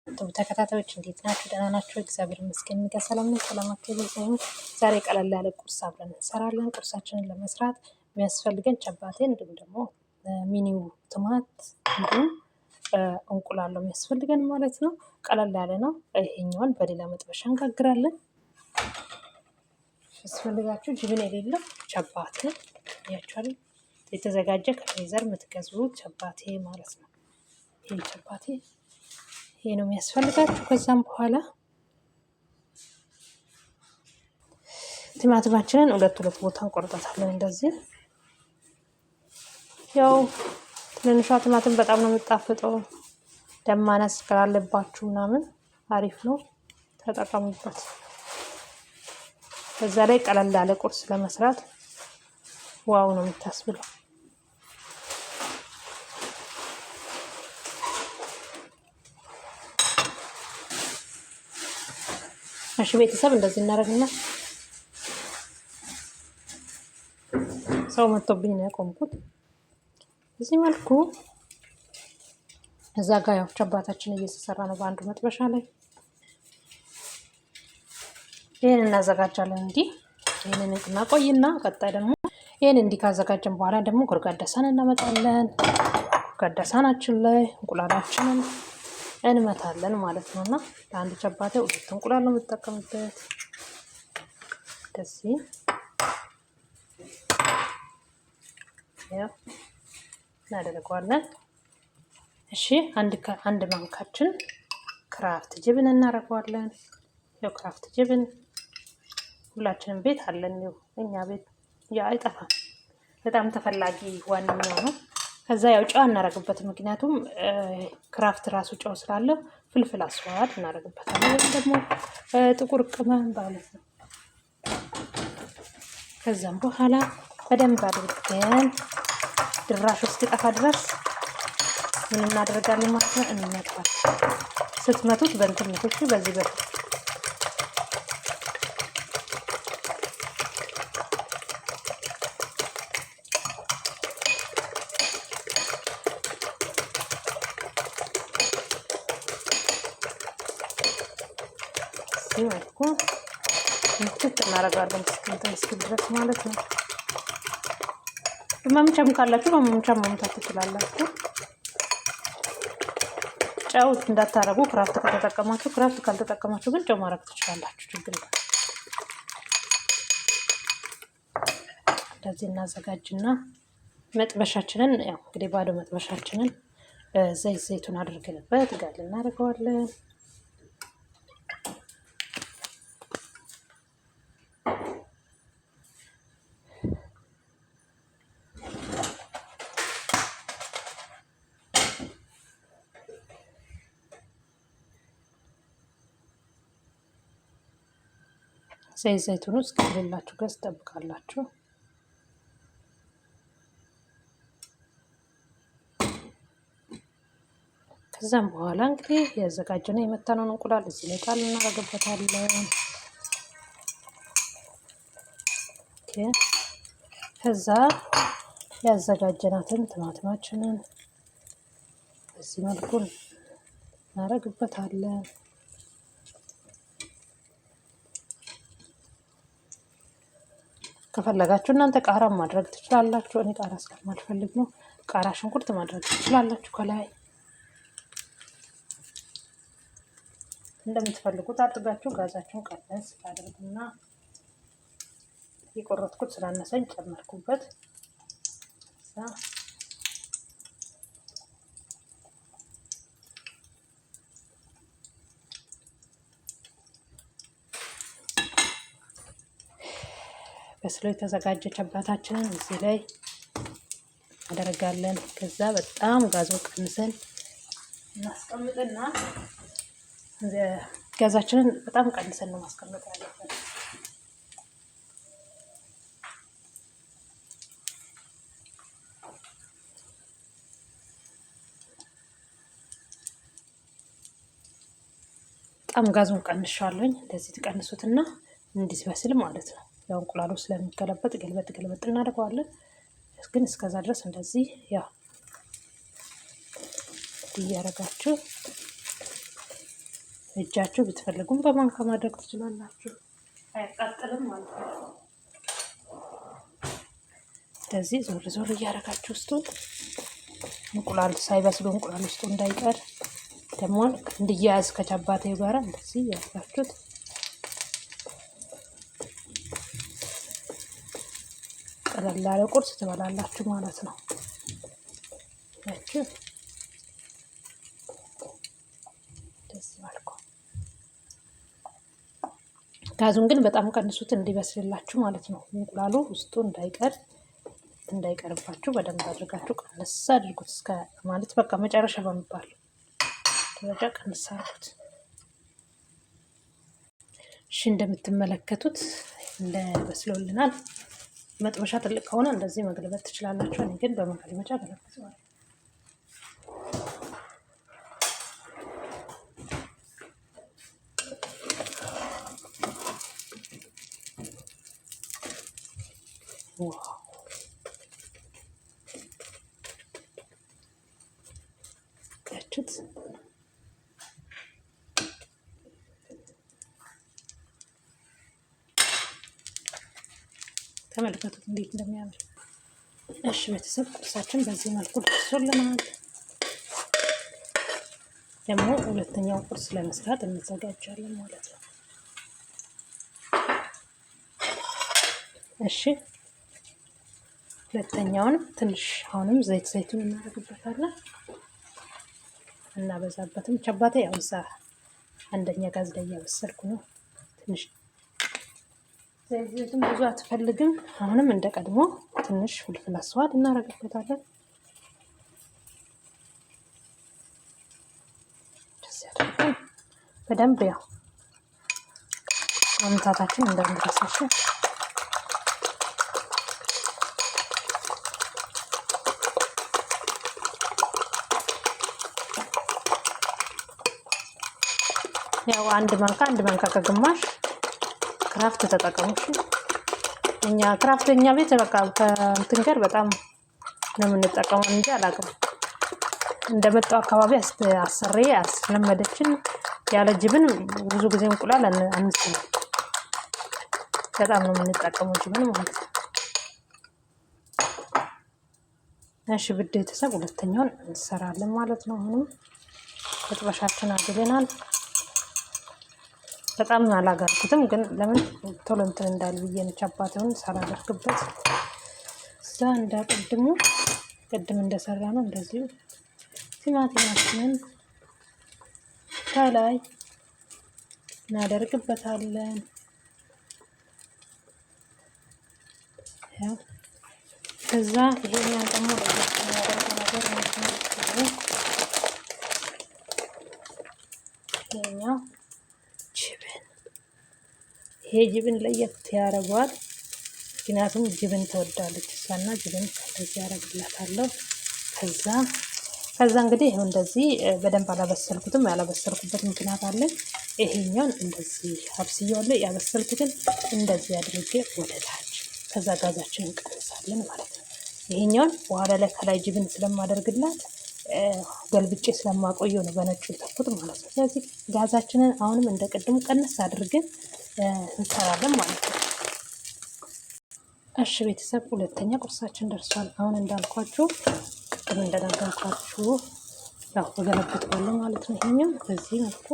ተከታታዮች እንዴት ናችሁ? ደህና ናችሁ? እግዚአብሔር ይመስገን ሰላም ነኝ። ሰላማችሁ ይሁን። ዛሬ ቀለል ያለ ቁርስ አብረን እንሰራለን። ቁርሳችንን ለመስራት የሚያስፈልገን ጨባቴ እንዲሁም ደግሞ ሚኒው ቲማት እንዲሁም እንቁላል ነው የሚያስፈልገን ማለት ነው። ቀለል ያለ ነው። ይሄኛውን በሌላ መጥበሻ እንጋግራለን። ያስፈልጋችሁ ጅብን የሌለው ጨባቴ ያቻለ የተዘጋጀ ከፍሬዘር የምትገዙት ጨባቴ ማለት ነው። ይሄ ጨባቴ ይሄ ነው የሚያስፈልጋችሁ። ከዛም በኋላ ቲማቲማችንን ሁለት ቦታ እንቆርጣታለን እንደዚህ። ያው ትንሿ ቲማቲም በጣም ነው የምጣፍጠው። ደም ማነስ ካለባችሁ ምናምን አሪፍ ነው፣ ተጠቀሙበት። በዛ ላይ ቀለል ያለ ቁርስ ለመስራት ዋው ነው የምታስብለው። እሺ ቤተሰብ እንደዚህ እናደርግና ሰው መጥቶብኝ ነው ያቆምኩት። እዚህ መልኩ እዛ ጋር ያው ጨባታችን እየተሰራ ነው በአንዱ መጥበሻ ላይ። ይሄን እናዘጋጃለን። እንዲህ ይሄንን እናቆይና ቀጣይ ደግሞ ይሄን እንዲህ ካዘጋጀን በኋላ ደግሞ ጎድጓዳ ሳህን እናመጣለን። ጎድጓዳ ሳህናችን ላይ እንቁላላችንን እንመታለን ማለት ነውና ለአንድ ጨባቴ ሁለት እንቁላል ነው የምጠቀምበት። እንደዚህ ያው እናደርገዋለን። እሺ አንድ ማንካችን ክራፍት ጅብን እናደርገዋለን። ያው ክራፍት ጅብን ሁላችንም ቤት አለን። ያው እኛ ቤት ያ አይጠፋም፣ በጣም ተፈላጊ ዋናው ነው። ከዛ ያው ጨው እናደርግበት፣ ምክንያቱም ክራፍት ራሱ ጨው ስላለው ፍልፍል አስዋድ እናደርግበታለን፣ ወይም ደግሞ ጥቁር ቅመም ማለት ነው። ከዛም በኋላ በደንብ አድርገን ድራሽ እስኪጠፋ ድረስ ምን እናደርጋለን ማለት ነው፣ እንመታለን። ስትመቱት በእንትን ምቶች በዚህ በፊት መልኩ እንትን እናደርጋለን እስኪ ድረስ ማለት ነው። በመምቻም ካላችሁ በመምቻም መምታት ትችላላችሁ። ጨው እንዳታረጉ ክራፍት ከተጠቀማችሁ፣ ክራፍት ካልተጠቀማችሁ ግን ጨው ማድረግ ትችላላችሁ፣ ችግር የለም። እንደዚህ እናዘጋጅና መጥበሻችንን ያው እንግዲህ ባዶ መጥበሻችንን ዘይቱን አድርገንበት ጋር እናደርገዋለን። ዘይቱን ውስጥ ከሌላችሁ ጋር ትጠብቃላችሁ። ከዛም በኋላ እንግዲህ ያዘጋጀነው የመታነውን እንቁላል እዚህ ላይ ጣል እናደርግበታለን። ከዛ ያዘጋጀናትን ቲማቲማችንን በዚህ መልኩ እናደርግበታለን። ከፈለጋችሁ እናንተ ቃራ ማድረግ ትችላላችሁ። እኔ ቃራ ስለማልፈልግ ነው። ቃራ ሽንኩርት ማድረግ ትችላላችሁ ከላይ እንደምትፈልጉት አድርጋችሁ። ጋዛችሁን ቀነስ አድርጉና የቆረጥኩት ስላነሰኝ ጨመርኩበት። በስሎ የተዘጋጀ ጨባታችንን እዚህ ላይ አደርጋለን። ከዛ በጣም ጋዙን ቀንሰን እናስቀምጥና ጋዛችንን በጣም ቀንሰን ነው ማስቀመጥ ያለብን። በጣም ጋዙን ቀንሻለሁኝ። እንደዚህ ትቀንሱትና እንዲበስል ማለት ነው። ያው እንቁላሉ ስለሚገለበጥ ገልበጥ እናደርገዋለን። ግን እስከዛ ድረስ እንደዚህ ያው እያደረጋችሁ እጃችሁ ብትፈልጉም በማንካ ማድረግ ትችላላችሁ። አያቃጥልም ማለት ነው። እንደዚህ ዞር ዞር እያደረጋችሁ ውስጡን እንቁላል ሳይበስሉ እንቁላል ውስጡ እንዳይቀር ደግሞ እንዲያያዝ ከቻባቴው ጋር እንደዚህ እያደረጋችሁት ቀለል ያለ ቁርስ ትበላላችሁ ማለት ነው። ያችሁ እንደዚህ መልኩ ጋዙን ግን በጣም ቀንሱት እንዲበስልላችሁ ማለት ነው። እንቁላሉ ውስጡ እንዳይቀርባችሁ በደንብ አድርጋችሁ ቀነስ አድርጉት። እስከ ማለት በቃ መጨረሻ በሚባል ደረጃ ቀነስ አድርጉት። እሺ እንደምትመለከቱት በስሎልናል። መጥበሻ ትልቅ ከሆነ እንደዚህ መገልበጥ ትችላላችሁ። እኔ ግን በመገልበጫ ገለብጠዋለሁ። ዋው ያችሁት ተመልከቱት እንዴት እንደሚያምር። እሺ ቤተሰብ ቁርሳችን በዚህ መልኩ ደርሶልናል። ደግሞ ሁለተኛው ቁርስ ለመስራት እንዘጋጃለን ማለት ነው። እሺ ሁለተኛውን ትንሽ አሁንም ዘይቱን እናደርግበታለን። እናበዛበትም ቻባቴ ያው እዛ አንደኛ ጋዝ ላይ እያበሰልኩ ነው። ትንሽ ዘይቱን ብዙ አትፈልግም። አሁንም እንደ ቀድሞ ትንሽ ፍልፍል አስዋድ እናደርግበታለን። በደንብ ያው ማምታታችን እንዳንረሳሽ። ያው አንድ ማንካ ከግማሽ ክራፍት ተጠቀሙ። እኛ ክራፍተኛ ቤት በቃ ከእንትን ጋር በጣም ነው የምንጠቀመው እንጂ አላውቅም። እንደመጣው አካባቢ አሰሬ አስለመደችን። ያለ ጅብን ብዙ ጊዜ እንቁላል አንስም። በጣም ነው የምንጠቀመው ጅብን ማለት ነው። እሺ ቤተሰብ ሁለተኛውን እንሰራለን ማለት ነው። አሁንም መጥበሻችን አግለናል። በጣም አላጋርኩትም ግን ለምን ቶሎ እንትን እንዳል ብዬ ነው ቻባቴውን ሳላደርግበት እዛ እንዳቀድሙ ቅድም እንደሰራ ነው። እንደዚሁ ቲማቲማችንን ከላይ እናደርግበታለን። ያው ከዛ ይሄኛው ደግሞ ለየት ነገር ነው። ይሄኛው ይሄ ጅብን ለየት ያደርገዋል። ምክንያቱም ጅብን ተወዳለች እሷና ጅብን እንደዚህ ያደርግላታለሁ። ከዛ እንግዲህ ይሄው እንደዚህ በደንብ አላበሰልኩትም። ያላበሰልኩበት ምክንያት አለ። ይሄኛውን እንደዚህ አብስያለሁ። ያበሰልኩትን እንደዚህ አድርጌ ወደ ታች ከዛ ጋዛችንን እንቀንሳለን ማለት ነው። ይሄኛውን በኋላ ላይ ከላይ ጅብን ስለማደርግላት ገልብጬ ስለማቆየው ነው በነጩ ተኩት ማለት ነው። ስለዚህ ጋዛችንን አሁንም እንደቀድሙ ቀነስ አድርገን እንሰራለን ማለት ነው። እሺ ቤተሰብ ሁለተኛ ቁርሳችን ደርሷል። አሁን እንዳልኳችሁ ቅድም እንደነገርኳችሁ ያው በገለብጠዋለሁ ማለት ነው። ይሄኛው በዚህ መልኩ